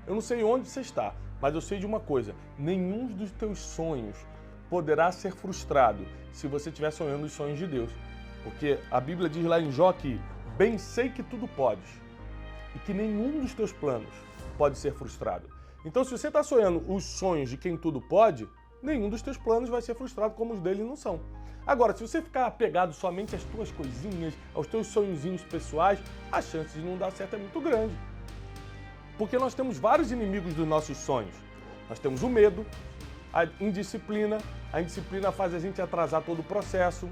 Eu não sei onde você está, mas eu sei de uma coisa: nenhum dos teus sonhos poderá ser frustrado se você estiver sonhando os sonhos de Deus. Porque a Bíblia diz lá em Jó que bem sei que tudo podes e que nenhum dos teus planos pode ser frustrado. Então, se você está sonhando os sonhos de quem tudo pode, nenhum dos teus planos vai ser frustrado como os dele não são. Agora, se você ficar apegado somente às tuas coisinhas, aos teus sonhozinhos pessoais, a chance de não dar certo é muito grande. Porque nós temos vários inimigos dos nossos sonhos. Nós temos o medo, a indisciplina faz a gente atrasar todo o processo,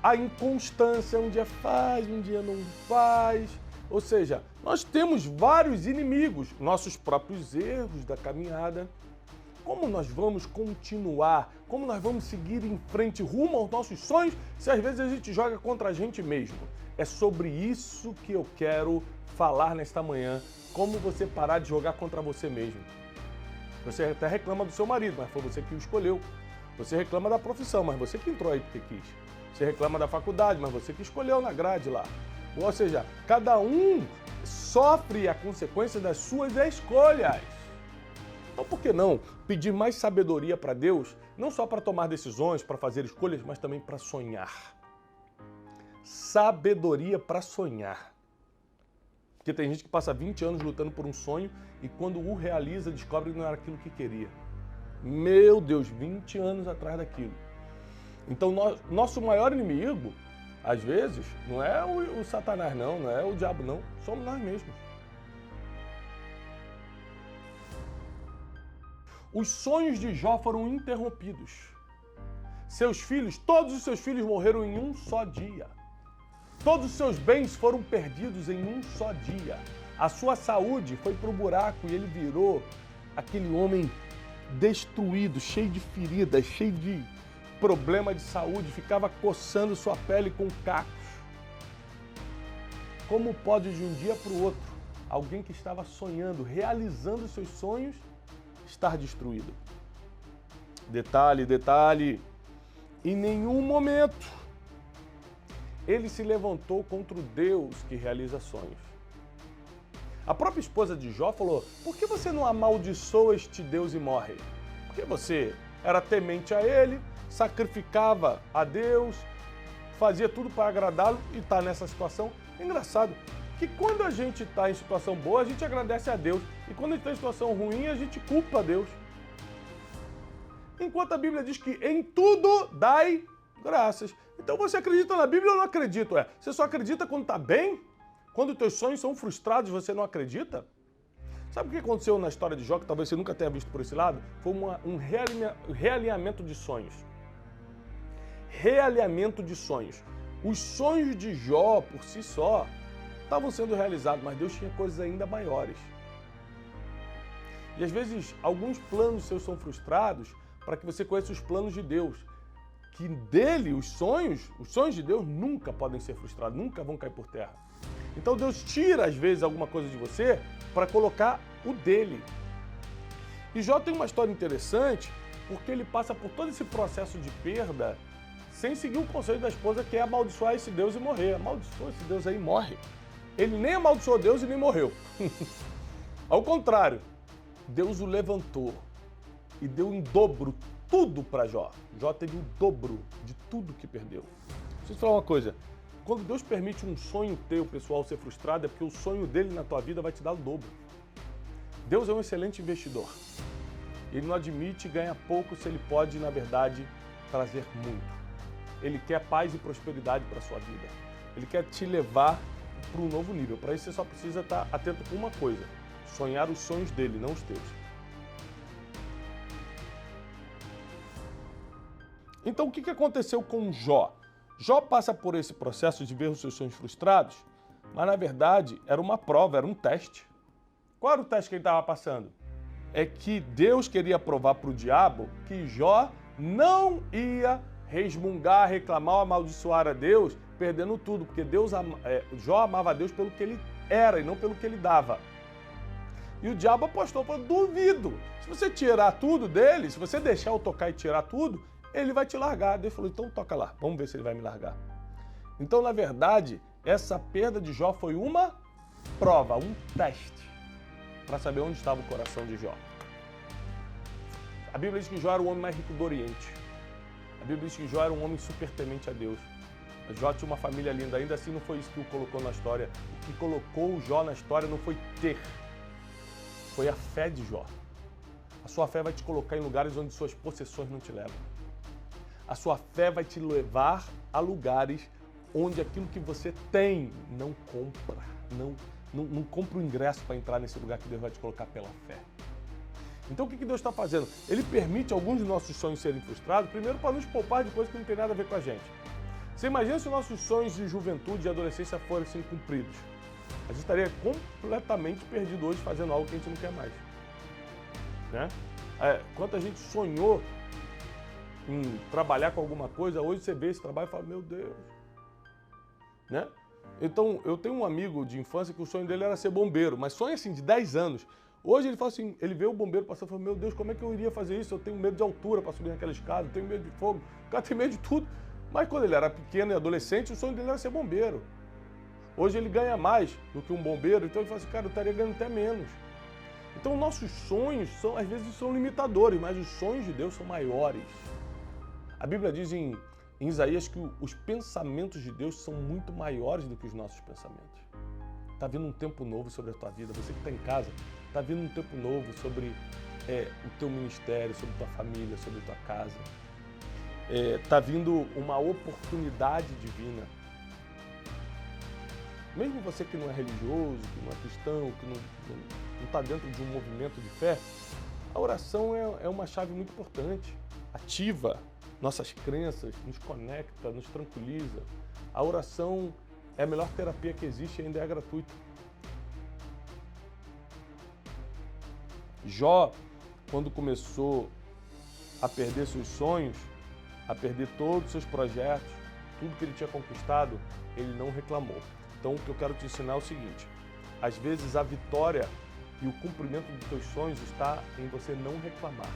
a inconstância, um dia faz, um dia não faz. Ou seja, nós temos vários inimigos, nossos próprios erros da caminhada. Como nós vamos continuar? Como nós vamos seguir em frente rumo aos nossos sonhos se às vezes a gente joga contra a gente mesmo? É sobre isso que eu quero falar nesta manhã. Como você parar de jogar contra você mesmo. Você até reclama do seu marido, mas foi você que o escolheu. Você reclama da profissão, mas você que entrou aí porque quis. Você reclama da faculdade, mas você que escolheu na grade lá. Ou seja, cada um sofre a consequência das suas escolhas. Então, por que não pedir mais sabedoria para Deus, não só para tomar decisões, para fazer escolhas, mas também para sonhar? Sabedoria para sonhar. Porque tem gente que passa 20 anos lutando por um sonho e quando o realiza, descobre que não era aquilo que queria. Meu Deus, 20 anos atrás daquilo. Então, nosso maior inimigo, às vezes, não é o Satanás, não é o diabo, não. Somos nós mesmos. Os sonhos de Jó foram interrompidos. Todos os seus filhos morreram em um só dia. Todos os seus bens foram perdidos em um só dia. A sua saúde foi para o buraco e ele virou aquele homem destruído, cheio de feridas, cheio de problema de saúde, ficava coçando sua pele com cacos. Como pode de um dia para o outro alguém que estava sonhando, realizando seus sonhos, estar destruído? Detalhe, em nenhum momento ele se levantou contra o Deus que realiza sonhos. A própria esposa de Jó falou: por que você não amaldiçoa este Deus e morre? Porque você era temente a ele, sacrificava a Deus, fazia tudo para agradá-lo e está nessa situação. É engraçado que quando a gente está em situação boa, a gente agradece a Deus. E quando a gente está em situação ruim, a gente culpa a Deus. Enquanto a Bíblia diz que em tudo dai graças. Então você acredita na Bíblia ou não acredita? Você só acredita quando está bem? Quando os teus sonhos são frustrados, você não acredita? Sabe o que aconteceu na história de Jó, que talvez você nunca tenha visto por esse lado? Foi um realinhamento de sonhos. Realinhamento de sonhos. Os sonhos de Jó, por si só, estavam sendo realizados, mas Deus tinha coisas ainda maiores. E às vezes, alguns planos seus são frustrados para que você conheça os planos de Deus. Que dele, os sonhos de Deus nunca podem ser frustrados, nunca vão cair por terra. Então Deus tira, às vezes, alguma coisa de você para colocar o dele. E Jó tem uma história interessante, porque ele passa por todo esse processo de perda sem seguir o conselho da esposa, que é amaldiçoar esse Deus e morrer. Amaldiçoa esse Deus aí e morre. Ele nem amaldiçoou Deus e nem morreu. Ao contrário, Deus o levantou e deu em dobro tudo para Jó. Jó teve o dobro de tudo que perdeu. Deixa eu te falar uma coisa. Quando Deus permite um sonho teu, pessoal, ser frustrado, é porque o sonho dele na tua vida vai te dar o dobro. Deus é um excelente investidor. Ele não admite ganhar pouco se ele pode, na verdade, trazer muito. Ele quer paz e prosperidade para a sua vida. Ele quer te levar para um novo nível. Para isso você só precisa estar atento com uma coisa: sonhar os sonhos dele, não os teus. Então o que aconteceu com Jó? Jó passa por esse processo de ver os seus sonhos frustrados, mas na verdade era uma prova, era um teste. Qual era o teste que ele estava passando? É que Deus queria provar para o diabo que Jó não ia resmungar, reclamar ou amaldiçoar a Deus, perdendo tudo, porque Jó amava a Deus pelo que ele era e não pelo que ele dava. E o diabo apostou, falou: duvido, se você tirar tudo dele, se você deixar eu tocar e tirar tudo, ele vai te largar. Deus falou: então toca lá, vamos ver se ele vai me largar. Então, na verdade, essa perda de Jó foi uma prova, um teste. para saber onde estava o coração de Jó. A Bíblia diz que Jó era o homem mais rico do Oriente. A Bíblia diz que Jó era um homem super temente a Deus. Jó tinha uma família linda, ainda assim não foi isso que o colocou na história. O que colocou o Jó na história não foi ter, foi a fé de Jó. A sua fé vai te colocar em lugares onde suas possessões não te levam. A sua fé vai te levar a lugares onde aquilo que você tem não compra. Não compra o ingresso para entrar nesse lugar que Deus vai te colocar pela fé. Então o que Deus está fazendo? Ele permite alguns dos nossos sonhos serem frustrados, primeiro para nos poupar de coisas que não tem nada a ver com a gente. Você imagina se os nossos sonhos de juventude e adolescência fossem cumpridos? A gente estaria completamente perdido hoje fazendo algo que a gente não quer mais. Né? Quanta gente sonhou em trabalhar com alguma coisa, hoje você vê esse trabalho e fala, meu Deus. Né? Então, eu tenho um amigo de infância que o sonho dele era ser bombeiro, mas sonho assim, de 10 anos. Hoje ele fala assim, ele vê o bombeiro passando e fala, meu Deus, como é que eu iria fazer isso? Eu tenho medo de altura para subir naquela escada, eu tenho medo de fogo, o cara tem medo de tudo. Mas quando ele era pequeno e adolescente, o sonho dele era ser bombeiro. Hoje ele ganha mais do que um bombeiro, então ele fala assim, cara, eu estaria ganhando até menos. Então nossos sonhos, às vezes, são limitadores, mas os sonhos de Deus são maiores. A Bíblia diz em Isaías que os pensamentos de Deus são muito maiores do que os nossos pensamentos. Está vindo um tempo novo sobre a tua vida. Você que está em casa, está vindo um tempo novo sobre o teu ministério, sobre a tua família, sobre a tua casa. Está vindo uma oportunidade divina. Mesmo você que não é religioso, que não é cristão, que não está dentro de um movimento de fé, a oração é uma chave muito importante. Ativa nossas crenças, nos conecta, nos tranquiliza. A oração é a melhor terapia que existe e ainda é gratuita. Jó, quando começou a perder seus sonhos, a perder todos os seus projetos, tudo que ele tinha conquistado, ele não reclamou. Então, o que eu quero te ensinar é o seguinte, às vezes a vitória e o cumprimento dos teus sonhos está em você não reclamar.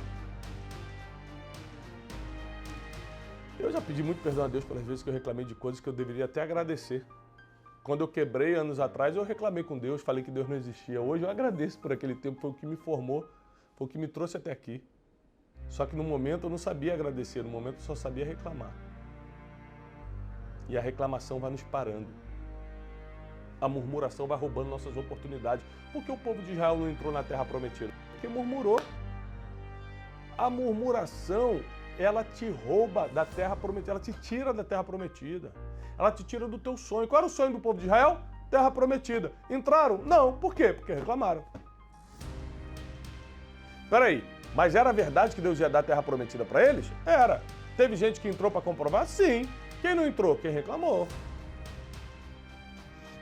Eu já pedi muito perdão a Deus pelas vezes que eu reclamei de coisas que eu deveria até agradecer. Quando eu quebrei anos atrás, eu reclamei com Deus, falei que Deus não existia. Hoje eu agradeço por aquele tempo, foi o que me formou, foi o que me trouxe até aqui. Só que no momento eu não sabia agradecer, no momento eu só sabia reclamar. E a reclamação vai nos parando. A murmuração vai roubando nossas oportunidades. Por que o povo de Israel não entrou na terra prometida? Porque murmurou. A murmuração, ela te rouba da terra prometida, ela te tira da terra prometida. Ela te tira do teu sonho. Qual era o sonho do povo de Israel? Terra prometida. Entraram? Não. Por quê? Porque reclamaram. Peraí, mas era verdade que Deus ia dar a terra prometida para eles? Era. Teve gente que entrou para comprovar? Sim. Quem não entrou? Quem reclamou.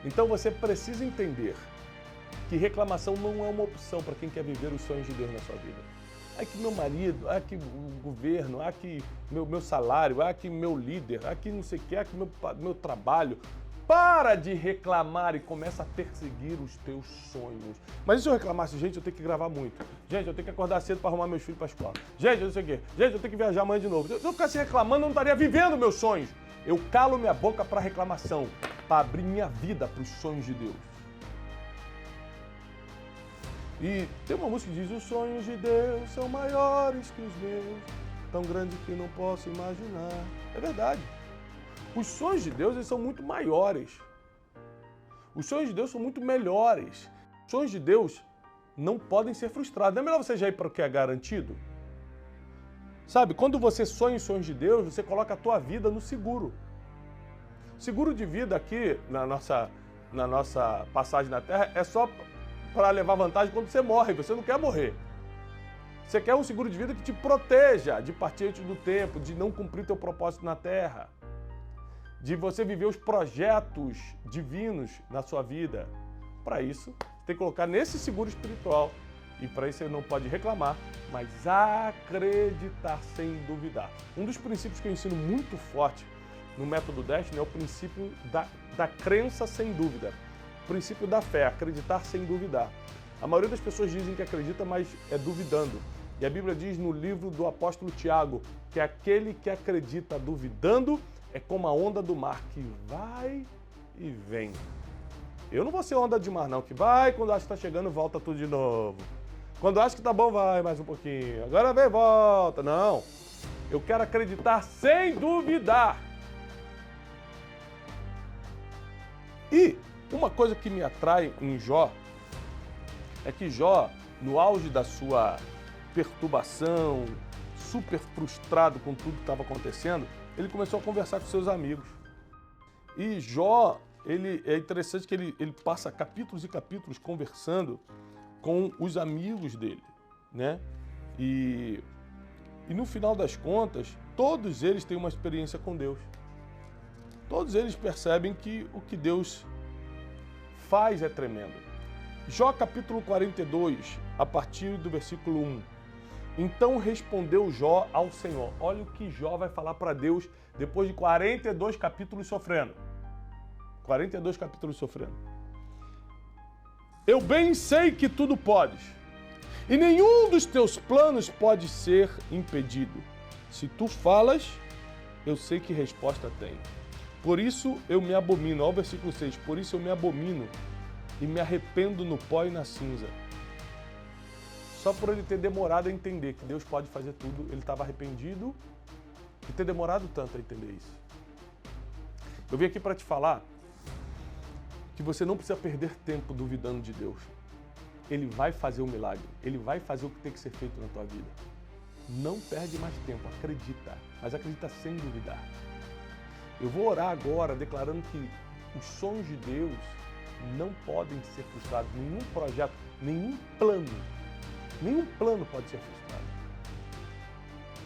Então você precisa entender que reclamação não é uma opção para quem quer viver os sonhos de Deus na sua vida. Ah, que meu marido, ah, que o governo, ah, que meu salário, ah, que meu líder, ah, que não sei o que, ah, que meu trabalho. Para de reclamar e começa a perseguir os teus sonhos. Mas e se eu reclamasse, gente, eu tenho que gravar muito. Gente, eu tenho que acordar cedo para arrumar meus filhos para a escola. Gente, eu não sei o quê. Gente, eu tenho que viajar amanhã de novo. Se eu ficasse reclamando, eu não estaria vivendo meus sonhos. Eu calo minha boca para reclamação, para abrir minha vida para os sonhos de Deus. E tem uma música que diz, os sonhos de Deus são maiores que os meus, tão grandes que não posso imaginar. É verdade. Os sonhos de Deus, eles são muito maiores. Os sonhos de Deus são muito melhores. Os sonhos de Deus não podem ser frustrados. Não é melhor você já ir para o que é garantido? Sabe, quando você sonha em sonhos de Deus, você coloca a tua vida no seguro. Seguro de vida aqui, na nossa passagem na Terra, é só para levar vantagem quando você morre. Você não quer morrer. Você quer um seguro de vida que te proteja de partir antes do tempo, de não cumprir teu propósito na Terra, de você viver os projetos divinos na sua vida. Para isso, você tem que colocar nesse seguro espiritual. E para isso você não pode reclamar, mas acreditar sem duvidar. Um dos princípios que eu ensino muito forte no método Destiny é o princípio da crença sem dúvida. O princípio da fé, acreditar sem duvidar. A maioria das pessoas dizem que acredita, mas é duvidando. E a Bíblia diz no livro do apóstolo Tiago que aquele que acredita duvidando é como a onda do mar que vai e vem. Eu não vou ser onda demais, não, que vai, quando acha que tá chegando, volta tudo de novo. Quando acha que tá bom, vai mais um pouquinho. Agora vem, volta. Não. Eu quero acreditar sem duvidar. E uma coisa que me atrai em Jó é que Jó, no auge da sua perturbação, super frustrado com tudo que estava acontecendo, ele começou a conversar com seus amigos. E Jó, é interessante que ele passa capítulos e capítulos conversando com os amigos dele, né? E no final das contas, todos eles têm uma experiência com Deus. Todos eles percebem que o que Deus faz é tremendo. Jó capítulo 42, a partir do versículo 1. Então respondeu Jó ao Senhor. Olha o que Jó vai falar para Deus depois de 42 capítulos sofrendo. 42 capítulos sofrendo. Eu bem sei que tudo podes, e nenhum dos teus planos pode ser impedido. Se tu falas, eu sei que resposta tenho. Por isso eu me abomino. Olha o versículo 6. Por isso eu me abomino e me arrependo no pó e na cinza. Só por ele ter demorado a entender que Deus pode fazer tudo, ele estava arrependido e ter demorado tanto a entender isso. Eu vim aqui para te falar que você não precisa perder tempo duvidando de Deus. Ele vai fazer o milagre, ele vai fazer o que tem que ser feito na tua vida. Não perde mais tempo, acredita, mas acredita sem duvidar. Eu vou orar agora declarando que os sonhos de Deus não podem ser frustrados. Nenhum projeto, nenhum plano pode ser frustrado.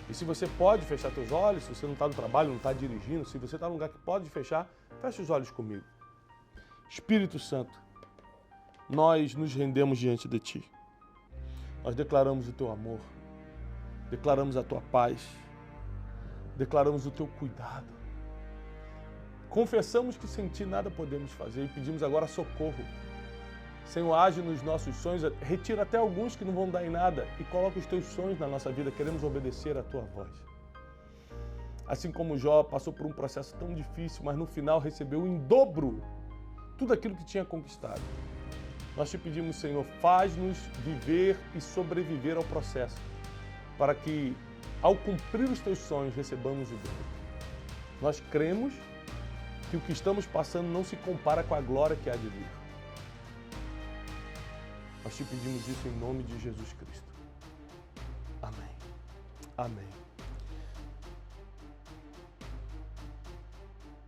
E se você pode fechar teus olhos, se você não está no trabalho, não está dirigindo, se você está num lugar que pode fechar, fecha os olhos comigo. Espírito Santo, nós nos rendemos diante de Ti. Nós declaramos o Teu amor, declaramos a Tua paz, declaramos o Teu cuidado. Confessamos que sem Ti nada podemos fazer e pedimos agora socorro. Senhor, age nos nossos sonhos, retira até alguns que não vão dar em nada e coloca os Teus sonhos na nossa vida. Queremos obedecer a Tua voz. Assim como Jó passou por um processo tão difícil, mas no final recebeu em dobro tudo aquilo que tinha conquistado. Nós te pedimos, Senhor, faz-nos viver e sobreviver ao processo, para que, ao cumprir os Teus sonhos, recebamos o dobro. Nós cremos que o que estamos passando não se compara com a glória que há de vir. Nós te pedimos isso em nome de Jesus Cristo. Amém. Amém.